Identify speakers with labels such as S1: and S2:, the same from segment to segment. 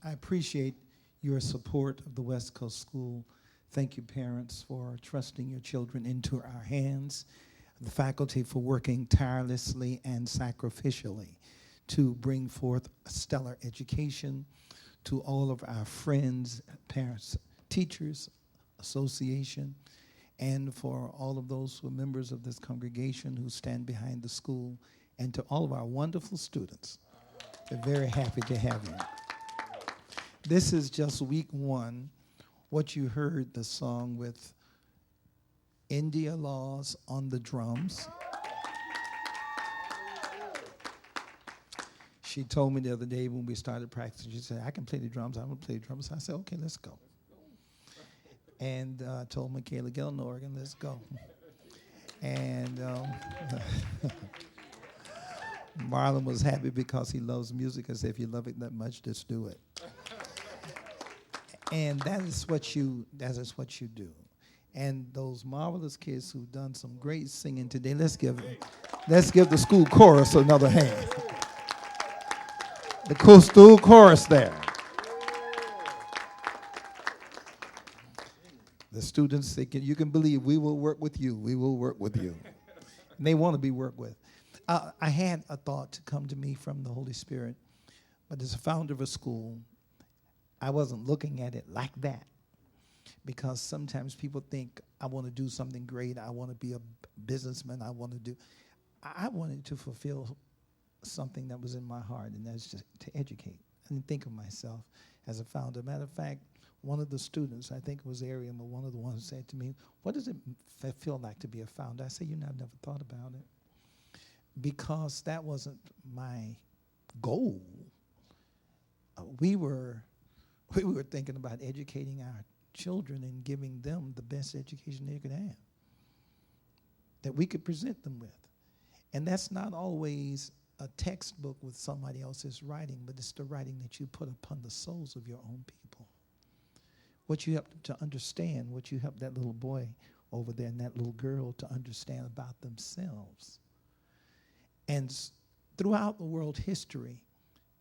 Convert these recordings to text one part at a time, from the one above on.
S1: I appreciate your support of the West Coast School. Thank you, parents, for trusting your children into our hands, the faculty for working tirelessly and sacrificially to bring forth a stellar education, to all of our friends, parents, teachers, association, and for all of those who are members of this congregation who stand behind the school, and to all of our wonderful students. We're very happy to have you. This is just week one. What you heard, the song with India Laws on the drums. She told me the other day when we started practicing, she said, I can play the drums, I'm gonna play the drums. I said, okay, let's go. And told Michaela, get on the organ, let's go. And Marlon was happy because he loves music. I said, if you love it that much, just do it. And that is what you do. And those marvelous kids who've done some great singing today, let's give the school chorus another hand. The school chorus there. The students, you can believe we will work with you. We will work with you. And they want to be worked with. I had a thought to come to me from the Holy Spirit, but as a founder of a school, I wasn't looking at it like that, because sometimes people think I want to do something great. I want to be a businessman. I wanted to fulfill something that was in my heart, and that's just to educate. I didn't think of myself as a founder. Matter of fact, one of the students, I think it was Ariel, but one of the ones said to me, what does it feel like to be a founder? I said, I've never thought about it, because that wasn't my goal. We were thinking about educating our children and giving them the best education they could have, that we could present them with. And that's not always a textbook with somebody else's writing, but it's the writing that you put upon the souls of your own people. What you help them to understand, what you help that little boy over there and that little girl to understand about themselves. And throughout the world history,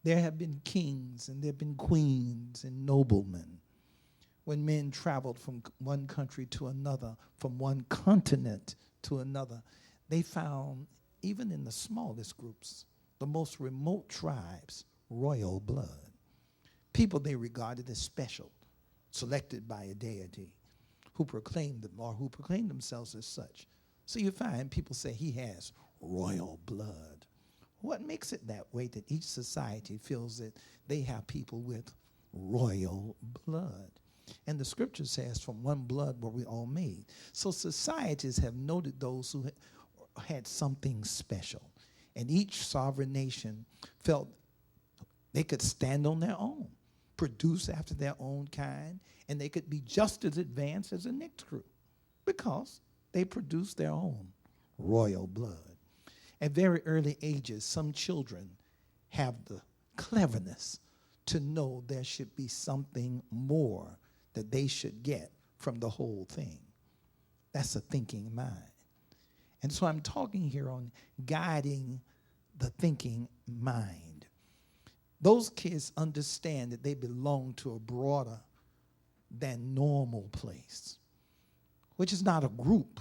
S1: there have been kings and there have been queens and noblemen. When men traveled from one country to another, from one continent to another, they found, even in the smallest groups, the most remote tribes, royal blood. People they regarded as special, selected by a deity, who proclaimed them or who proclaimed themselves as such. So you find people say he has royal blood. What makes it that way, that each society feels that they have people with royal blood? And the scripture says, from one blood were we all made. So societies have noted those who had something special. And each sovereign nation felt they could stand on their own, produce after their own kind, and they could be just as advanced as the next group because they produced their own royal blood. At very early ages, some children have the cleverness to know there should be something more that they should get from the whole thing. That's a thinking mind. And so I'm talking here on guiding the thinking mind. Those kids understand that they belong to a broader than normal place, which is not a group,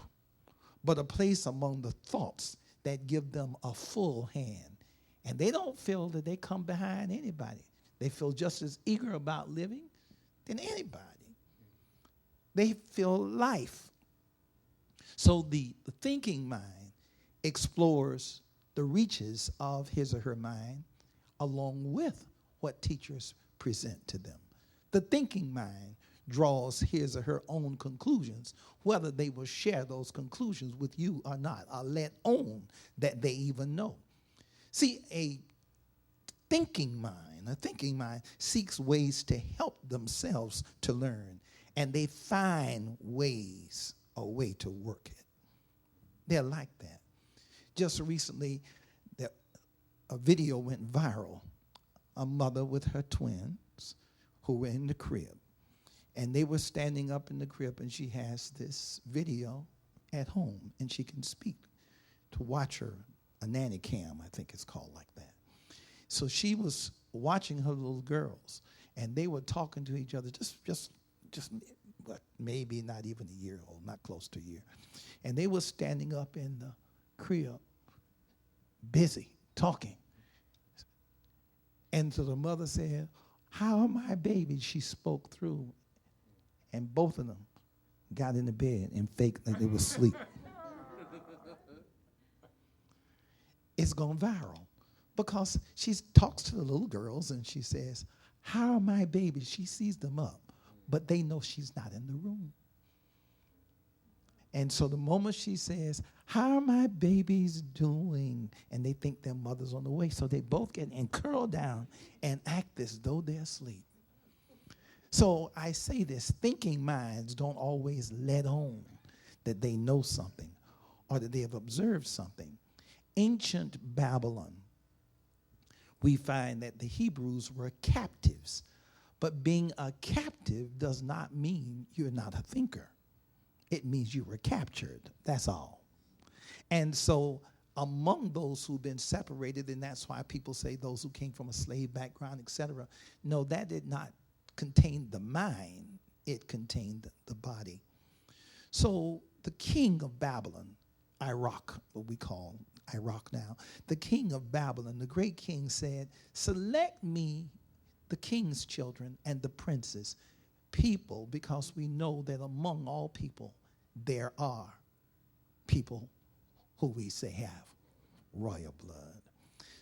S1: but a place among the thoughts that give them a full hand. And they don't feel that they come behind anybody. They feel just as eager about living than anybody. They feel life. So the thinking mind explores the reaches of his or her mind along with what teachers present to them. The thinking mind draws his or her own conclusions, whether they will share those conclusions with you or not, or let on that they even know. See, a thinking mind seeks ways to help themselves to learn, and they find ways, a way to work it. They're like that. Just recently, a video went viral. A mother with her twins who were in the crib. And they were standing up in the crib, and she has this video at home, and she can speak to watch her, a nanny cam, I think it's called like that. So she was watching her little girls, And they were talking to each other, just what, maybe not even a year old, not close to a year. And they were standing up in the crib, busy, talking. And so the mother said, "How are my babies?" She spoke through. And both of them got in the bed and faked like they were asleep. It's gone viral because she talks to the little girls and she says, "How are my babies?" She sees them up, but they know she's not in the room. And so the moment she says, "How are my babies doing?" and they think their mother's on the way, so they both get and curl down and act as though they're asleep. So I say this, thinking minds don't always let on that they know something or that they have observed something. Ancient Babylon, we find that the Hebrews were captives. But being a captive does not mean you're not a thinker. It means you were captured, that's all. And so among those who've been separated, and that's why people say those who came from a slave background, etc. No, that did not contain the mind, it contained the body. So the king of Babylon, Iraq, what we call Iraq now, the king of Babylon, the great king said, "Select me the king's children and the princes, people, because we know that among all people there are people who we say have royal blood."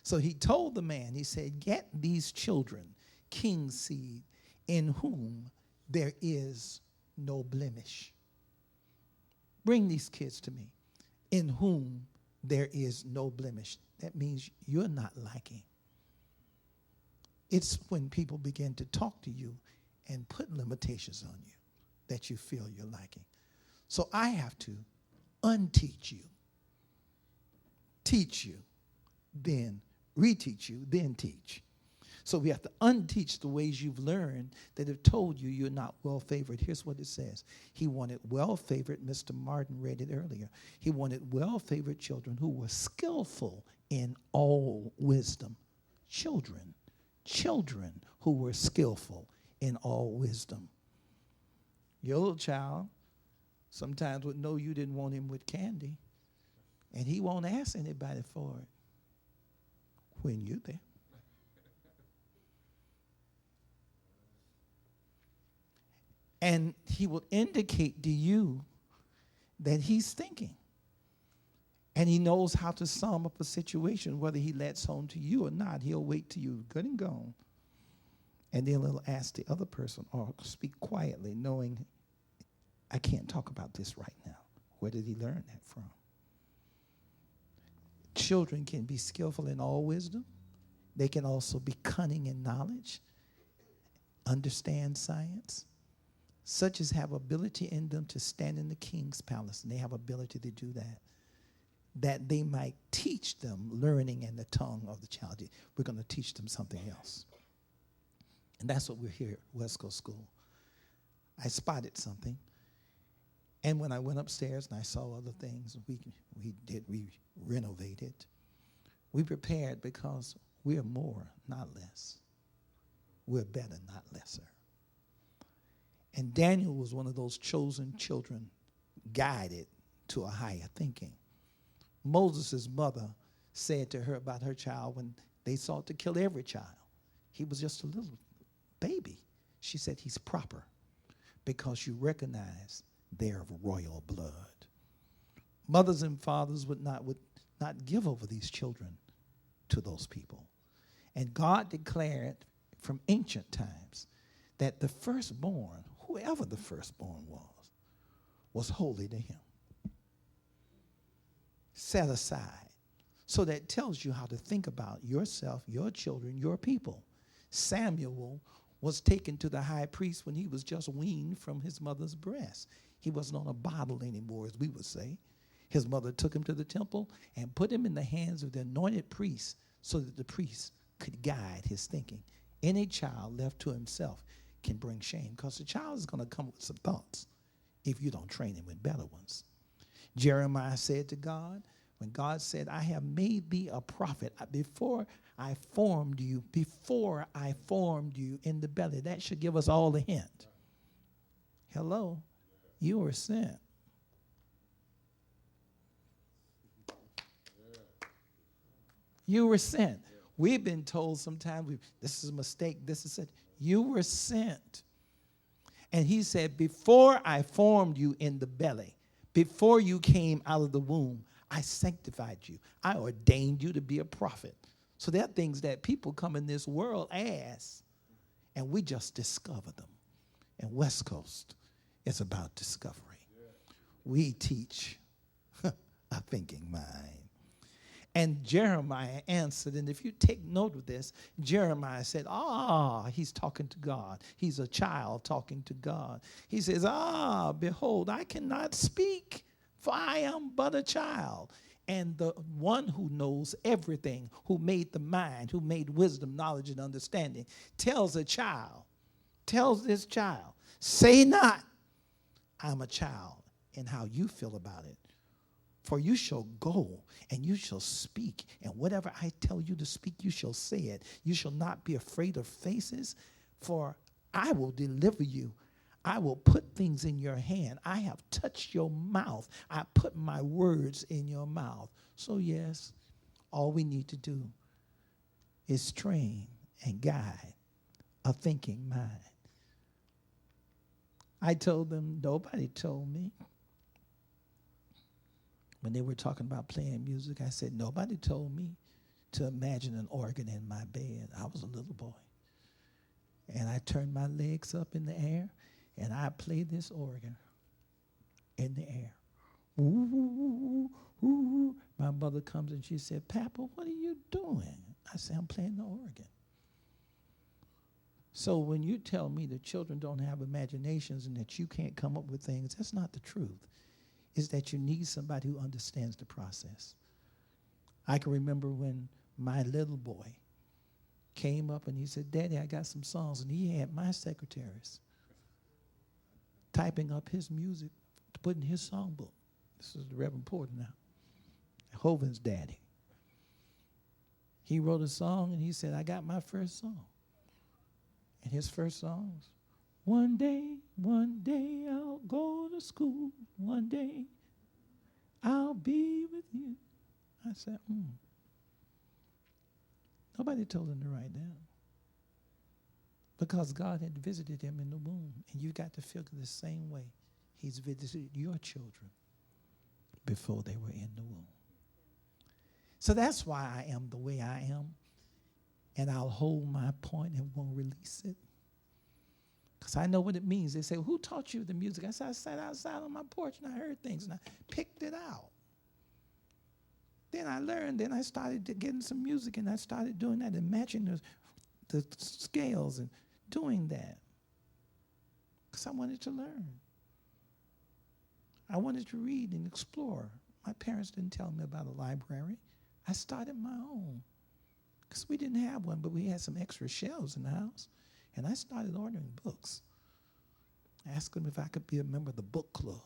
S1: So he told the man, he said, "Get these children, king's seed, in whom there is no blemish. Bring these kids to me, in whom there is no blemish." That means you're not lacking. It's when people begin to talk to you and put limitations on you that you feel you're lacking. So I have to unteach you, teach you, then reteach you, then teach. So we have to unteach the ways you've learned that have told you you're not well-favored. Here's what it says. He wanted well-favored, Mr. Martin read it earlier. He wanted well-favored children who were skillful in all wisdom. Children who were skillful in all wisdom. Your little child sometimes would know you didn't want him with candy, and he won't ask anybody for it when you're there. And he will indicate to you that he's thinking. And he knows how to sum up a situation, whether he lets on to you or not. He'll wait till you're good and gone. And then he'll ask the other person or speak quietly, knowing, I can't talk about this right now. Where did he learn that from? Children can be skillful in all wisdom. They can also be cunning in knowledge, understand science, such as have ability in them to stand in the king's palace, and they have ability to do that they might teach them learning in the tongue of the child. We're going to teach them something else. And that's what we're here at Westcoast School. I spotted something, and when I went upstairs and I saw other things, we renovated. We prepared because we're more, not less. We're better, not lesser. And Daniel was one of those chosen children guided to a higher thinking. Moses' mother said to her about her child when they sought to kill every child. He was just a little baby. She said, he's proper because you recognize they're of royal blood. Mothers and fathers would not give over these children to those people. And God declared from ancient times that the firstborn, whoever the firstborn was holy to him. Set aside. So that tells you how to think about yourself, your children, your people. Samuel was taken to the high priest when he was just weaned from his mother's breast. He wasn't on a bottle anymore, as we would say. His mother took him to the temple and put him in the hands of the anointed priest so that the priest could guide his thinking. Any child left to himself can bring shame because the child is going to come with some thoughts if you don't train him with better ones. Jeremiah said to God, when God said, I have made thee a prophet, before I formed you before I formed you in the belly. That should give us all a hint. Hello, you were sent. You were sent. We've been told sometimes, this is a mistake, this is it. You were sent. And he said, before I formed you in the belly, before you came out of the womb, I sanctified you. I ordained you to be a prophet. So there are things that people come in this world as, and we just discover them. And Westcoast is about discovery. We teach a thinking mind. And Jeremiah answered, and if you take note of this, Jeremiah said, he's talking to God. He's a child talking to God. He says, behold, I cannot speak, for I am but a child. And the one who knows everything, who made the mind, who made wisdom, knowledge, and understanding, tells this child, say not, I'm a child, and how you feel about it. For you shall go, and you shall speak, and whatever I tell you to speak, you shall say it. You shall not be afraid of faces, for I will deliver you. I will put things in your hand. I have touched your mouth. I put my words in your mouth. So yes, all we need to do is train and guide a thinking mind. I told them, nobody told me. When they were talking about playing music, I said, nobody told me to imagine an organ in my bed. I was a little boy. And I turned my legs up in the air, and I played this organ in the air. Ooh, ooh, ooh. My mother comes and she said, Papa, what are you doing? I said, I'm playing the organ. So when you tell me that children don't have imaginations and that you can't come up with things, that's not the truth. Is that you need somebody who understands the process. I can remember when my little boy came up and he said, Daddy, I got some songs. And he had my secretaries typing up his music to put in his songbook. This is the Reverend Porter now, Hovind's daddy. He wrote a song and he said, I got my first song. And his first song was, one day I'll go to school. One day I'll be with you. I said, Nobody told him to write down. Because God had visited him in the womb. And you got to feel the same way. He's visited your children before they were in the womb. So that's why I am the way I am. And I'll hold my point and won't release it. Because I know what it means. They say, who taught you the music? I said, I sat outside on my porch and I heard things and I picked it out. Then I learned, then I started getting some music and I started doing that and matching the scales and doing that. Because I wanted to learn. I wanted to read and explore. My parents didn't tell me about a library. I started my own. Because we didn't have one, but we had some extra shelves in the house. And I started ordering books. I asked them if I could be a member of the book club.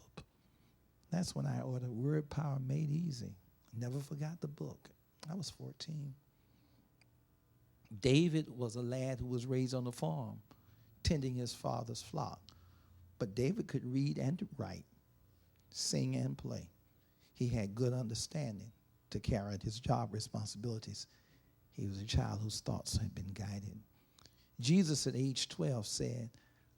S1: That's when I ordered Word Power Made Easy. Never forgot the book. I was 14. David was a lad who was raised on a farm, tending his father's flock. But David could read and write, sing and play. He had good understanding to carry out his job responsibilities. He was a child whose thoughts had been guided. Jesus at age 12 said,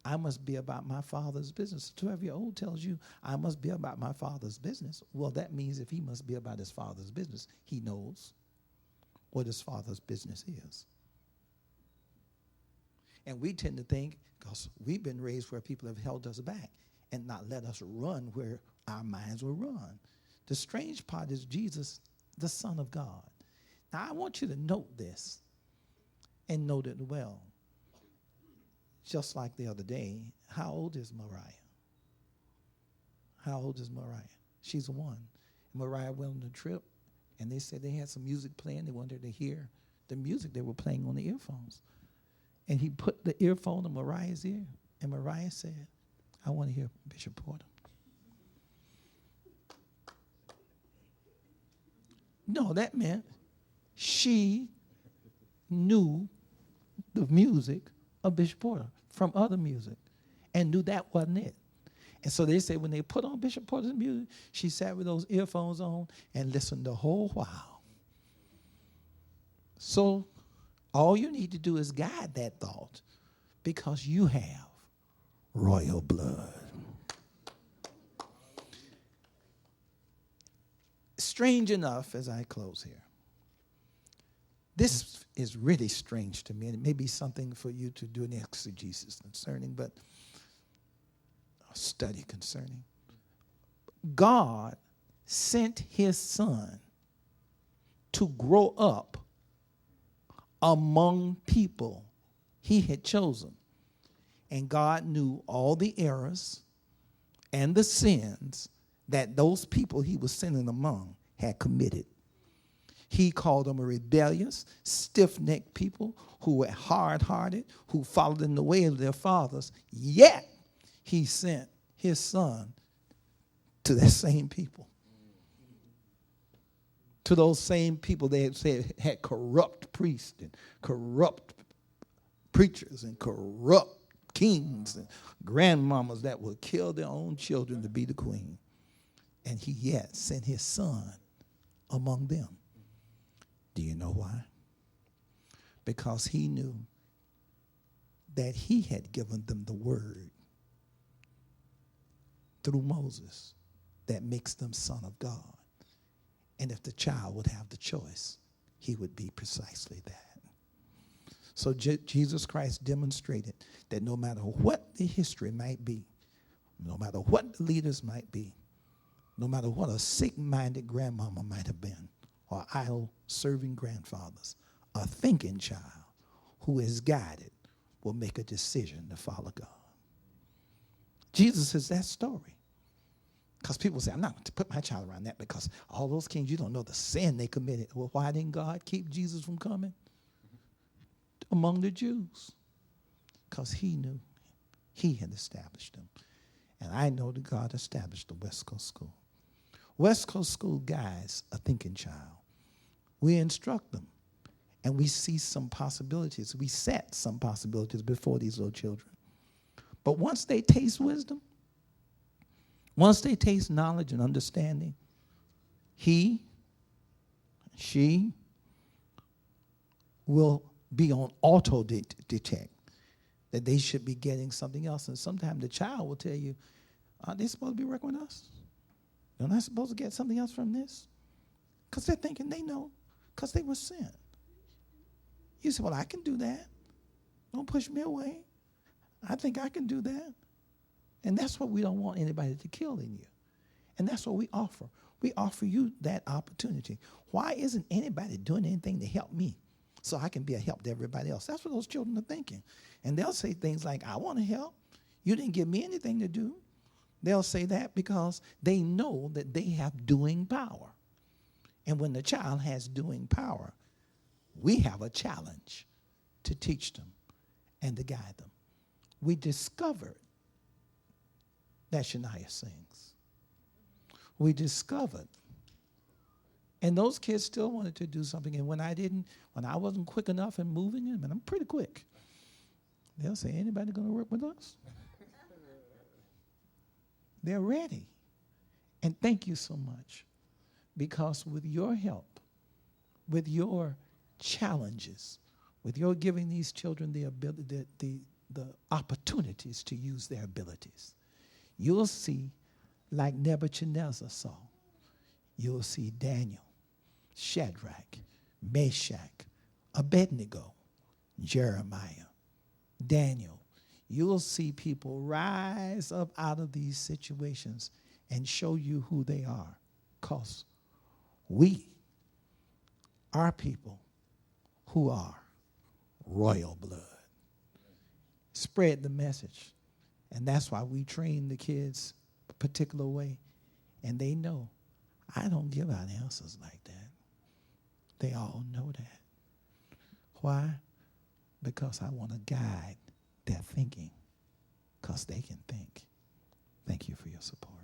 S1: I must be about my Father's business. A 12-year-old tells you, I must be about my Father's business. Well, that means if he must be about his Father's business, he knows what his Father's business is. And we tend to think, because we've been raised where people have held us back and not let us run where our minds will run. The strange part is Jesus, the Son of God. Now, I want you to note this and note it well. Just like the other day, how old is Mariah? How old is Mariah? She's one. Mariah went on a trip, and they said they had some music playing. They wanted her to hear the music they were playing on the earphones. And he put the earphone in Mariah's ear, and Mariah said, I want to hear Bishop Porter. No, that meant she knew the music of Bishop Porter from other music and knew that wasn't it. And so they say when they put on Bishop Porter's music, she sat with those earphones on and listened the whole while. So all you need to do is guide that thought because you have royal blood. Strange enough, as I close here, this is really strange to me, and it may be something for you to do an exegesis concerning, but a study concerning. God sent his son to grow up among people he had chosen. And God knew all the errors and the sins that those people he was sending among had committed. He called them a rebellious, stiff-necked people who were hard-hearted, who followed in the way of their fathers. Yet, he sent his son to that same people. To those same people they had said had corrupt priests and corrupt preachers and corrupt kings and grandmamas that would kill their own children to be the queen. And he yet sent his son among them. Do you know why? Because he knew that he had given them the word through Moses that makes them son of God. And if the child would have the choice, he would be precisely that. So Jesus Christ demonstrated that no matter what the history might be, no matter what the leaders might be, no matter what a sick-minded grandmama might have been, or idol-serving grandfathers, a thinking child who is guided will make a decision to follow God. Jesus is that story. Because people say, I'm not going to put my child around that because all those kings, you don't know the sin they committed. Well, why didn't God keep Jesus from coming among the Jews? Because he knew he had established them. And I know that God established the Westcoast School. Westcoast School guides a thinking child. We instruct them. And we see some possibilities. We set some possibilities before these little children. But once they taste wisdom, once they taste knowledge and understanding, he, she will be on auto detect that they should be getting something else. And sometimes the child will tell you, aren't they supposed to be working with us? They're not supposed to get something else from this? Because they're thinking they know, because they were sent. You say, well, I can do that. Don't push me away. I think I can do that. And that's what we don't want anybody to kill in you. And that's what we offer. We offer you that opportunity. Why isn't anybody doing anything to help me so I can be a help to everybody else? That's what those children are thinking. And they'll say things like, I want to help. You didn't give me anything to do. They'll say that because they know that they have doing power. And when the child has doing power, we have a challenge to teach them and to guide them. We discovered that Shania sings. We discovered. And those kids still wanted to do something. And when I wasn't quick enough in moving them, and I'm pretty quick, they'll say, anybody going to work with us? They're ready. And thank you so much. Because with your help, with your challenges, with your giving these children the ability, the opportunities to use their abilities, you'll see, like Nebuchadnezzar saw, you'll see Daniel, Shadrach, Meshach, Abednego, Jeremiah, Daniel. You'll see people rise up out of these situations and show you who they are. Because we are people who are royal blood. Spread the message. And that's why we train the kids a particular way. And they know, I don't give out answers like that. They all know that. Why? Because I want to guide their thinking. Because they can think. Thank you for your support.